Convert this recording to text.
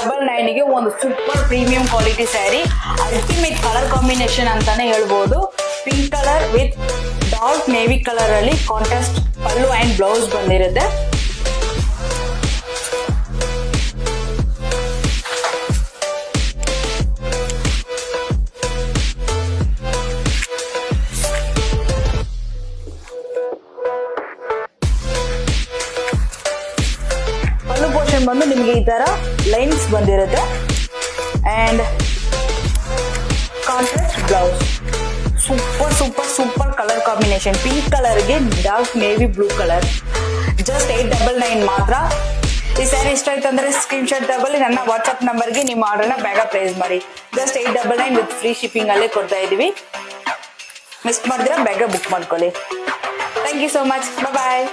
899 ಗೆ ಒಂದು super premium quality saree. Ultimate colour combination ಅಂತಾನೆ ಹೇಳ್ಬೋದು. Pink colour with dark navy colour ಅಲ್ಲಿ ಕಾಂಟ್ರಾಸ್ಟ್ ಪಲ್ಲು ಅಂಡ್ ಬ್ಲೌಸ್ ಬಂದಿರುತ್ತೆ. ಪೋರ್ಷನ್ ಬಂದು ನಿಮ್ಗೆ ಈ ತರ ಲೈನ್ಸ್ ಬಂದಿರುತ್ತೆ and contrast blouse. Super super super colour combination. Pink ಕಲರ್ಗೆ dark navy blue colour. Just 899 ಮಾತ್ರ. ಈ ಸ್ಯಾರಿ ಇಷ್ಟ ಆಯ್ತು ಅಂದ್ರೆ ಸ್ಕ್ರೀನ್ ಶಾಟ್ ತಗೊಳ್ಳಿ. ನನ್ನ ವಾಟ್ಸ್ಆಪ್ ನಂಬರ್ಗೆ ನಿಮ್ಮ ಆರ್ಡರ್ನ ಬೇಗ ಪ್ಲೇಸ್ ಮಾಡಿ. ಜಸ್ಟ್ 899 ವಿತ್ ಫ್ರೀ ಶಿಪ್ಪಿಂಗ್ ಅಲ್ಲೇ ಕೊಡ್ತಾ ಇದೀವಿ. ಮಿಸ್ ಮಾಡಿದ್ರೆ ಬೇಗ ಬುಕ್ ಮಾಡ್ಕೊಳ್ಳಿ. Thank you so much. Bye.